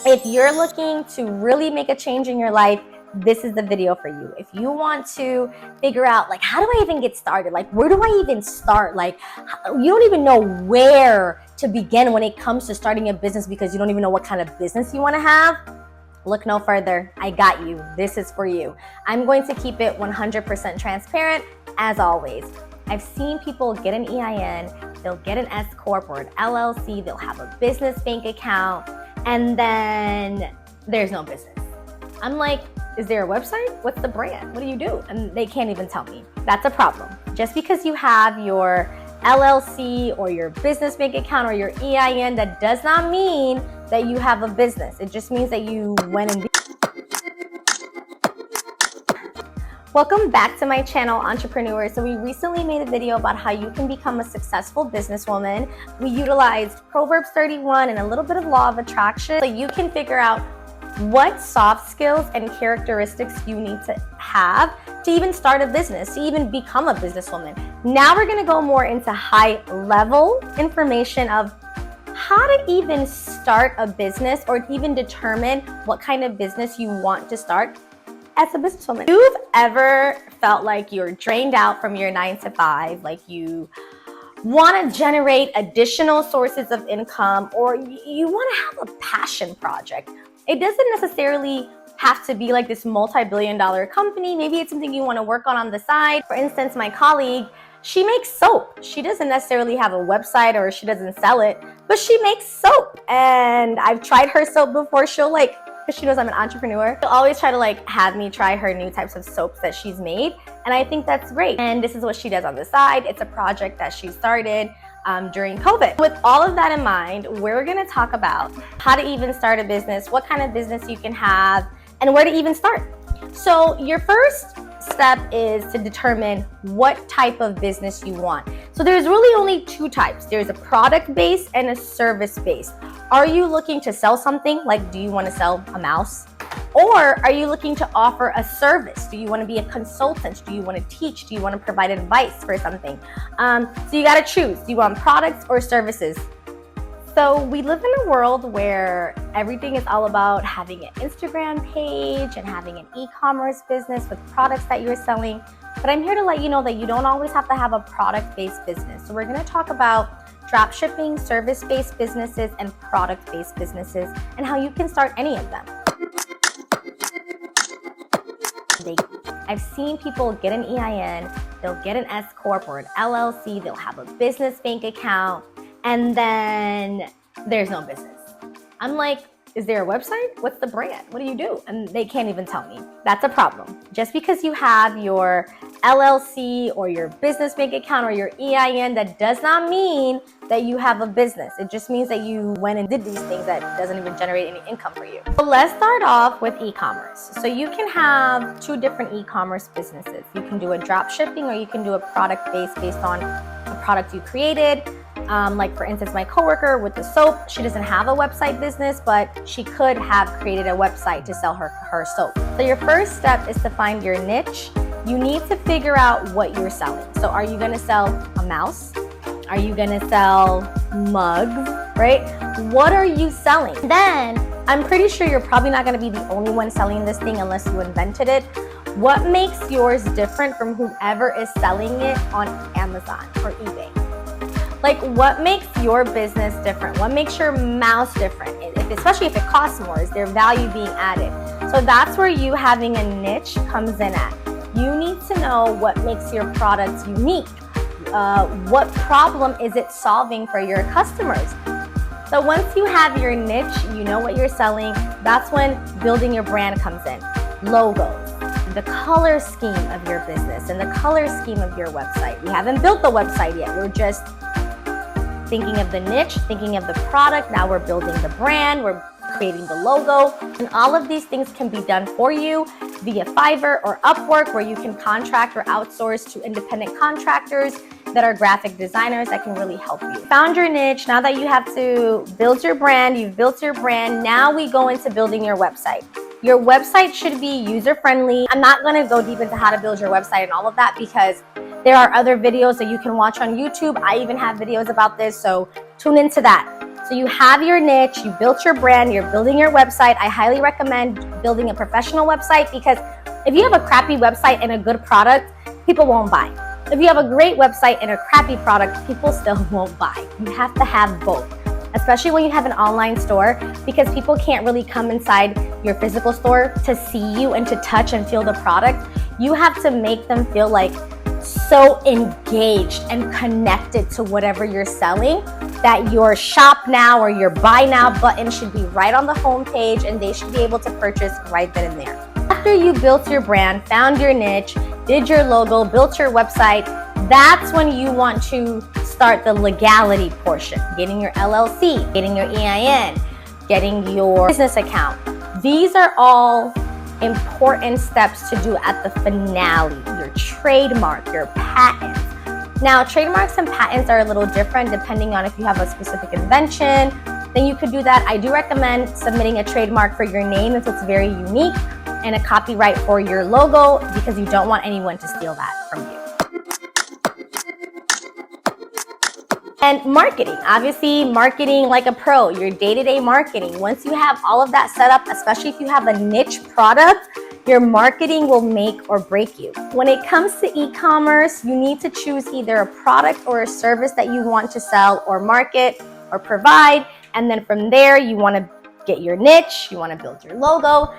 If you're looking to really make a change in your life, this is the video for you. If you want to figure out, like, how do I even get started? Like, where do I even start? Like, you don't even know where to begin when it comes to starting a business because you don't even know what kind of business you want to have. Look no further. I got you. This is for you. I'm going to keep it 100% transparent as always. I've seen people get an EIN, they'll get an S Corp or an LLC, they'll have a business bank account, and then there's no business. I'm like, is there a website? What's the brand? What do you do? And they can't even tell me. That's a problem. Just because you have your LLC or your business bank account or your EIN, that does not mean that you have a business. It just means that you went and Welcome back to my channel, Entrepreneur. So we recently made a video about how you can become a successful businesswoman. We utilized Proverbs 31 and a little bit of law of attraction so you can figure out what soft skills and characteristics you need to have to even start a business, to even become a businesswoman. Now we're gonna go more into high level information of how to even start a business or even determine what kind of business you want to start as a businesswoman. If you've ever felt like you're drained out from your 9 to 5, like you want to generate additional sources of income, or you want to have a passion project, it doesn't necessarily have to be like this multi-billion-dollar company. Maybe it's something you want to work on the side. For instance, my colleague, she makes soap. She doesn't necessarily have a website or she doesn't sell it, but she makes soap. And I've tried her soap before. She'll because she knows I'm an entrepreneur, she'll always try to have me try her new types of soaps that she's made. And I think that's great. And this is what she does on the side. It's a project that she started during COVID. With all of that in mind, we're gonna talk about how to even start a business, what kind of business you can have, and where to even start. So your first step is to determine what type of business you want. So there's really only two types. There's a product-based and a service-based. Are you looking to sell something? Like, do you want to sell a mouse? Or are you looking to offer a service? Do you want to be a consultant? Do you want to teach? Do you want to provide advice for something? So you got to choose. Do you want products or services? So we live in a world where everything is all about having an Instagram page and having an e-commerce business with products that you're selling. But I'm here to let you know that you don't always have to have a product-based business. So we're going to talk about dropshipping, service-based businesses, and product-based businesses, and how you can start any of them. I've seen people get an EIN, they'll get an S Corp or an LLC, they'll have a business bank account, and then there's no business. I'm like, is there a website? What's the brand? What do you do? And they can't even tell me. That's a problem. Just because you have your LLC or your business bank account or your EIN, that does not mean that you have a business. It just means that you went and did these things that doesn't even generate any income for you. So let's start off with e-commerce. So you can have two different e-commerce businesses. You can do a drop shipping or you can do a product based on a product you created. Like for instance, my coworker with the soap, she doesn't have a website business, but she could have created a website to sell her soap. So your first step is to find your niche. You need to figure out what you're selling. So are you gonna sell a mouse? Are you gonna sell mugs, right? What are you selling? Then I'm pretty sure you're probably not gonna be the only one selling this thing unless you invented it. What makes yours different from whoever is selling it on Amazon or eBay? Like, what makes your business different? What makes your mouse different? Especially if it costs more, is there value being added? So that's where you having a niche comes in at. You need to know what makes your products unique. What problem is it solving for your customers? So once you have your niche, you know what you're selling, that's when building your brand comes in. Logos, the color scheme of your business, and the color scheme of your website. We haven't built the website yet. We're just thinking of the niche, thinking of the product. Now we're building the brand, we're creating the logo, and all of these things can be done for you via Fiverr or Upwork, where you can contract or outsource to independent contractors that are graphic designers that can really help you. Found your niche. Now that you have to build your brand, you've built your brand, now we go into building your website. Your website should be user-friendly. I'm not gonna go deep into how to build your website and all of that because there are other videos that you can watch on YouTube. I even have videos about this, so tune into that. So you have your niche, you built your brand, you're building your website. I highly recommend building a professional website, because if you have a crappy website and a good product, people won't buy. If you have a great website and a crappy product, people still won't buy. You have to have both, especially when you have an online store, because people can't really come inside your physical store to see you and to touch and feel the product. You have to make them feel like so engaged and connected to whatever you're selling that your shop now or your buy now button should be right on the home page, and they should be able to purchase right then and there. After you built your brand, found your niche, did your logo, built your website, that's when you want to start the legality portion, getting your LLC, getting your EIN, getting your business account. These are all important steps to do at the finale. Your trademark, your patents. Now, trademarks and patents are a little different depending on if you have a specific invention, then you could do that. I do recommend submitting a trademark for your name if it's very unique, and a copyright for your logo, because you don't want anyone to steal that from you. And marketing, obviously marketing like a pro, your day-to-day marketing. Once you have all of that set up, especially if you have a niche product, your marketing will make or break you. When it comes to e-commerce, you need to choose either a product or a service that you want to sell or market or provide. And then from there, you want to get your niche, you want to build your logo,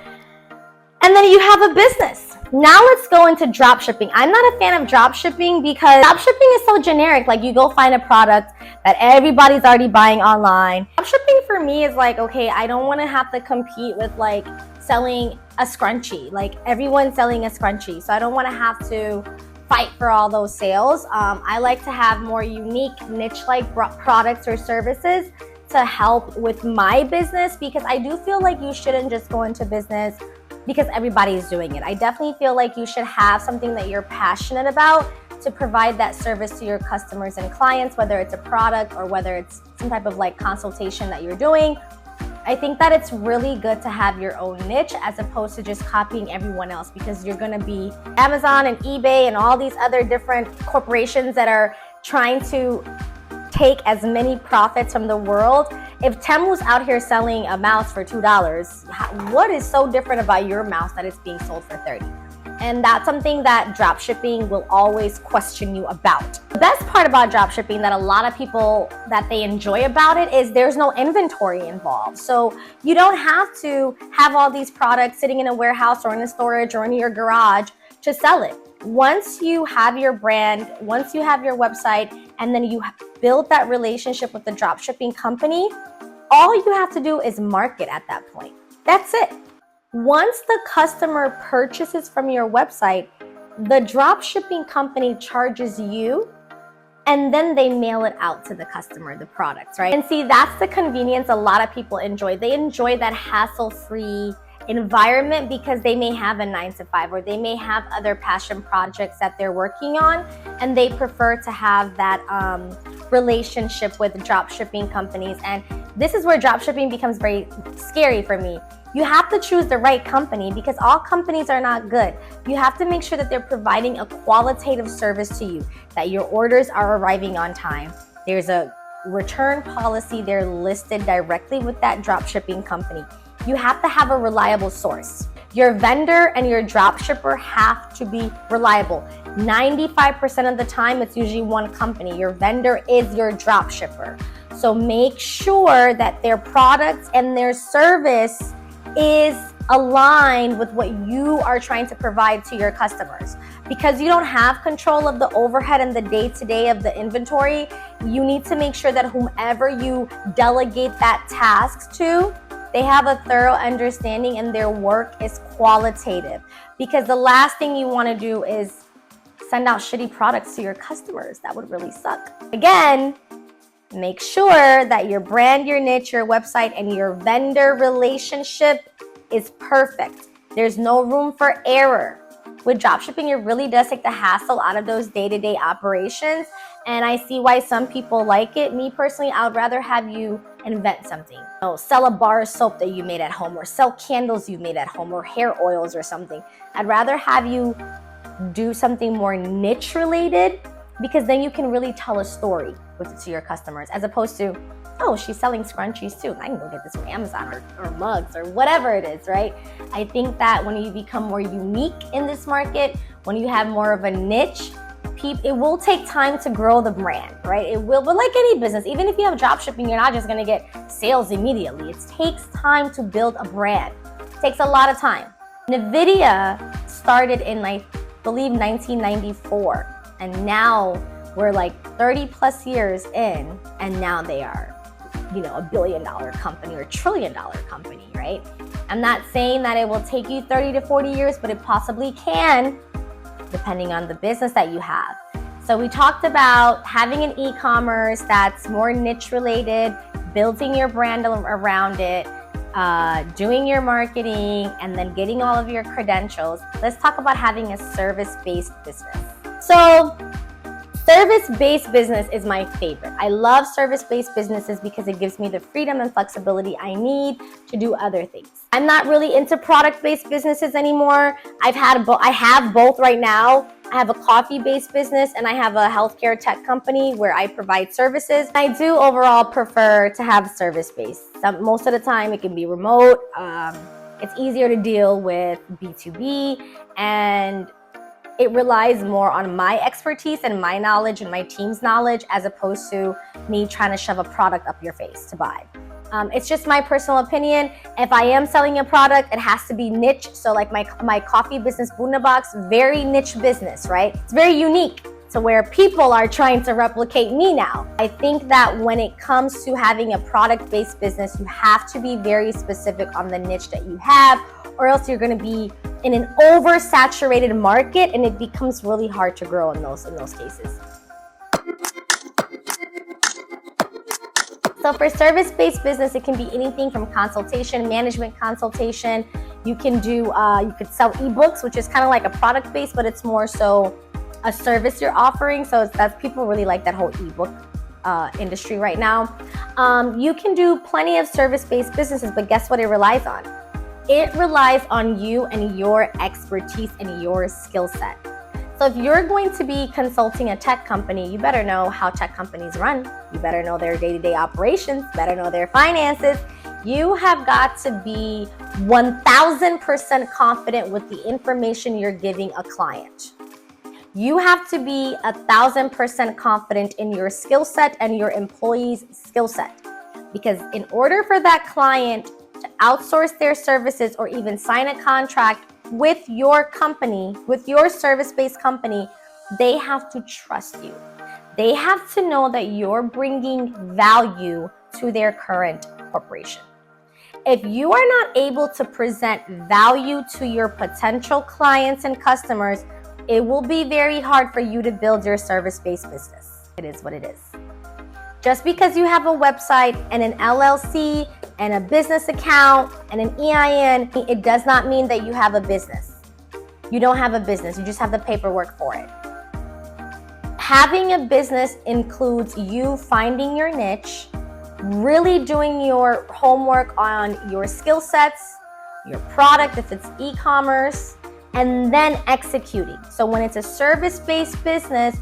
and then you have a business. Now let's go into drop shipping. I'm not a fan of drop shipping because drop shipping is so generic. Like, you go find a product that everybody's already buying online. Drop shipping for me is like, okay, I don't want to have to compete with like selling a scrunchie. Like, everyone's selling a scrunchie, so I don't want to have to fight for all those sales. I like to have more unique niche-like products or services to help with my business, because I do feel like you shouldn't just go into business because everybody's doing it. I definitely feel like you should have something that you're passionate about to provide that service to your customers and clients, whether it's a product or whether it's some type of like consultation that you're doing. I think that it's really good to have your own niche as opposed to just copying everyone else, because you're gonna be Amazon and eBay and all these other different corporations that are trying to take as many profits from the world. If Temu's out here selling a mouse for $2, what is so different about your mouse that it's being sold for $30? And that's something that drop shipping will always question you about. The best part about drop shipping that a lot of people that they enjoy about it is there's no inventory involved. So you don't have to have all these products sitting in a warehouse or in a storage or in your garage to sell it. Once you have your brand, once you have your website, and then you build that relationship with the drop shipping company, all you have to do is market at that point. That's it. Once the customer purchases from your website, the drop shipping company charges you, and then they mail it out to the customer, the products, right? And see, that's the convenience a lot of people enjoy. They enjoy that hassle-free environment because they may have a 9-to-5 or they may have other passion projects that they're working on, and they prefer to have that relationship with drop shipping companies. And this is where drop shipping becomes very scary for me. You have to choose the right company because all companies are not good. You have to make sure that they're providing a qualitative service to you, that your orders are arriving on time. There's a return policy there listed directly with that drop shipping company. You have to have a reliable source. Your vendor and your drop shipper have to be reliable. 95% of the time, it's usually one company. Your vendor is your drop shipper. So make sure that their products and their service is aligned with what you are trying to provide to your customers. Because you don't have control of the overhead and the day-to-day of the inventory, you need to make sure that whomever you delegate that task to, they have a thorough understanding and their work is qualitative. Because the last thing you want to do is send out shitty products to your customers. That would really suck. Again, make sure that your brand, your niche, your website, and your vendor relationship is perfect. There's no room for error. With dropshipping, it really does take the hassle out of those day-to-day operations. And I see why some people like it. Me personally, I would rather have you invent something. Sell a bar of soap that you made at home, or sell candles you made at home, or hair oils or something. I'd rather have you do something more niche related because then you can really tell a story to your customers, as opposed to, oh, she's selling scrunchies too, I can go get this from Amazon, or mugs, or whatever it is, right? I think that when you become more unique in this market, when you have more of a niche, it will take time to grow the brand, right? It will, but like any business, even if you have dropshipping, you're not just gonna get sales immediately. It takes time to build a brand. It takes a lot of time. NVIDIA started in, I believe, 1994, and now we're like 30 plus years in, and now they are, you know, $1 billion company or $1 trillion company, right? I'm not saying that it will take you 30 to 40 years, but it possibly can, depending on the business that you have. So we talked about having an e-commerce that's more niche related, building your brand around it, doing your marketing, and then getting all of your credentials. Let's talk about having a service-based business. So service-based business is my favorite. I love service-based businesses because it gives me the freedom and flexibility I need to do other things. I'm not really into product-based businesses anymore. I have both right now. I have a coffee-based business and I have a healthcare tech company where I provide services. I do overall prefer to have service-based. Most of the time it can be remote. It's easier to deal with B2B, and it relies more on my expertise and my knowledge and my team's knowledge, as opposed to me trying to shove a product up your face to buy. It's just my personal opinion. If I am selling a product, it has to be niche. So like my coffee business, Box, very niche business, right? It's very unique to where people are trying to replicate me now. I think that when it comes to having a product-based business, you have to be very specific on the niche that you have, or else you're gonna be in an oversaturated market and it becomes really hard to grow in those cases. So for service-based business, it can be anything from consultation, management consultation. You can do, you could sell ebooks, which is kind of like a product-based, but it's more so a service you're offering. So that's, people really like that whole ebook industry right now. You can do plenty of service-based businesses, but guess what it relies on? It relies on you and your expertise and your skill set. So if you're going to be consulting a tech company, you better know how tech companies run. You better know their day-to-day operations, better know their finances. You have got to be 1000% confident with the information you're giving a client. You have to be 1000% confident in your skill set and your employee's skill set. Because in order for that client to outsource their services or even sign a contract with your company, with your service-based company, they have to trust you. They have to know that you're bringing value to their current corporation. If you are not able to present value to your potential clients and customers, it will be very hard for you to build your service-based business. It is what it is. Just because you have a website and an LLC and a business account and an EIN, it does not mean that you have a business. You don't have a business, you just have the paperwork for it. Having a business includes you finding your niche, really doing your homework on your skill sets, your product, if it's e-commerce, and then executing. So when it's a service-based business,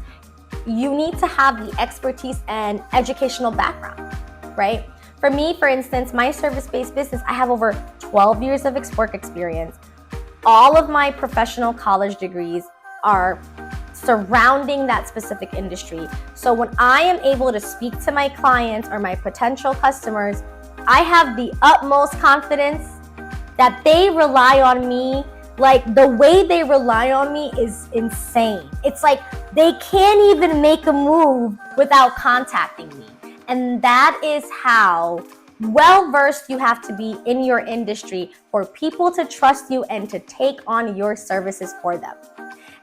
you need to have the expertise and educational background, right? For me, for instance, my service-based business, I have over 12 years of work experience. All of my professional college degrees are surrounding that specific industry. So when I am able to speak to my clients or my potential customers, I have the utmost confidence that they rely on me. Like, the way they rely on me is insane. It's like they can't even make a move without contacting me. And that is how well-versed you have to be in your industry for people to trust you and to take on your services for them.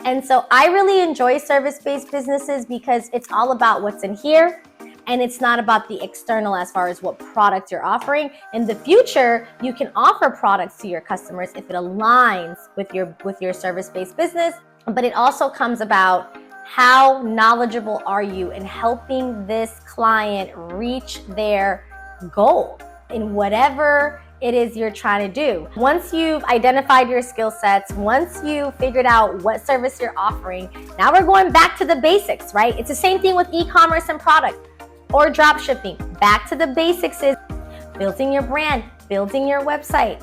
And so I really enjoy service-based businesses because it's all about what's in here, and it's not about the external as far as what product you're offering. In the future, you can offer products to your customers if it aligns with your service-based business, but it also comes about how knowledgeable are you in helping this client reach their goal in whatever it is you're trying to do. Once you've identified your skill sets, once you figured out what service you're offering, now we're going back to the basics, right? It's the same thing with e-commerce and product or drop shipping. Back to the basics is building your brand, building your website,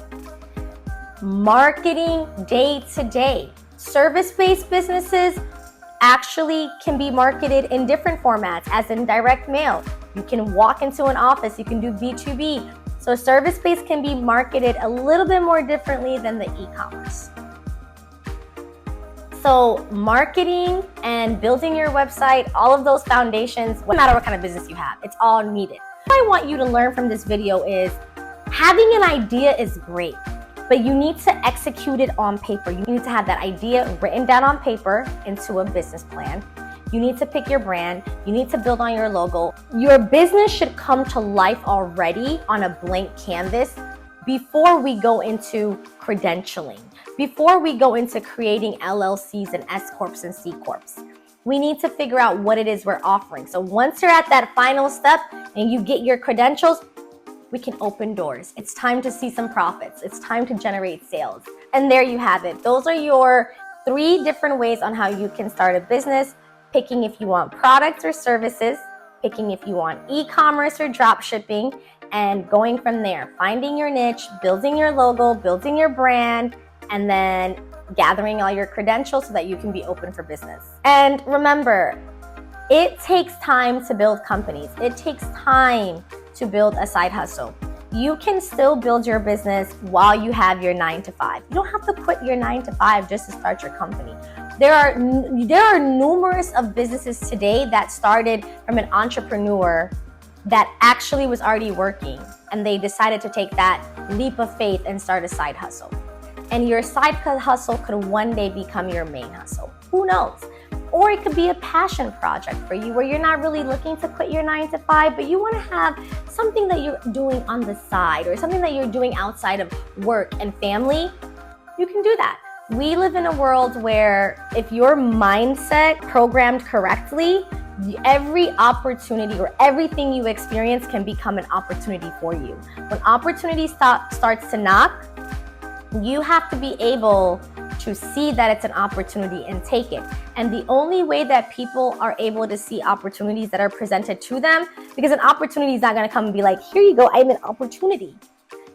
marketing day to day. Service-based businesses actually can be marketed in different formats, as in direct mail. You can walk into an office, you can do B2B. So service-based can be marketed a little bit more differently than the e-commerce. So marketing and building your website, all of those foundations, no matter what kind of business you have, it's all needed. What I want you to learn from this video is having an idea is great, but you need to execute it on paper. You need to have that idea written down on paper into a business plan. You need to pick your brand. You need to build on your logo. Your business should come to life already on a blank canvas before we go into credentialing, before we go into creating LLCs and S Corps and C Corps. We need to figure out what it is we're offering. So once you're at that final step and you get your credentials, we can open doors. It's time to see some profits. It's time to generate sales. And there you have it. Those are your 3 different ways on how you can start a business. Picking if you want products or services, picking if you want e-commerce or drop shipping, and going from there, finding your niche, building your logo, building your brand, and then gathering all your credentials so that you can be open for business. And remember, it takes time to build companies. It takes time to build a side hustle. You can still build your business while you have your 9-to-5. You don't have to quit your 9-to-5 just to start your company. There are numerous of businesses today that started from an entrepreneur that actually was already working, and they decided to take that leap of faith and start a side hustle. And your side hustle could one day become your main hustle. Who knows? Or it could be a passion project for you where you're not really looking to quit your 9-to-5, but you want to have something that you're doing on the side or something that you're doing outside of work and family. You can do that. We live in a world where if your mindset programmed correctly, every opportunity or everything you experience can become an opportunity for you. When opportunity starts to knock, you have to be able to see that it's an opportunity and take it. And the only way that people are able to see opportunities that are presented to them, because an opportunity is not going to come and be like, here you go, I have an opportunity.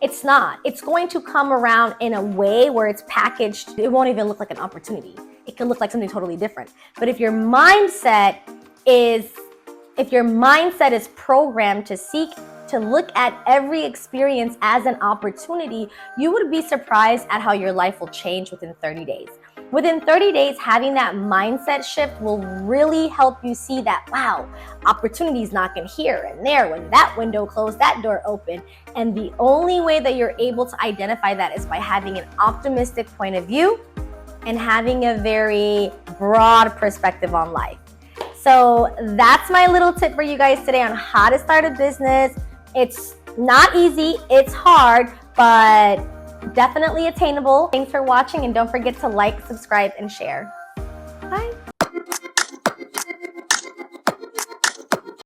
It's not. It's going to come around in a way where it's packaged. It won't even look like an opportunity. It could look like something totally different. But if your mindset is programmed to seek to look at every experience as an opportunity, you would be surprised at how your life will change within 30 days. Within 30 days, having that mindset shift will really help you see that, wow, opportunities knocking here and there. When that window closed, that door opened. And the only way that you're able to identify that is by having an optimistic point of view and having a very broad perspective on life. So that's my little tip for you guys today on how to start a business. It's not easy, it's hard, but definitely attainable. Thanks for watching, and don't forget to like, subscribe, and share. Bye.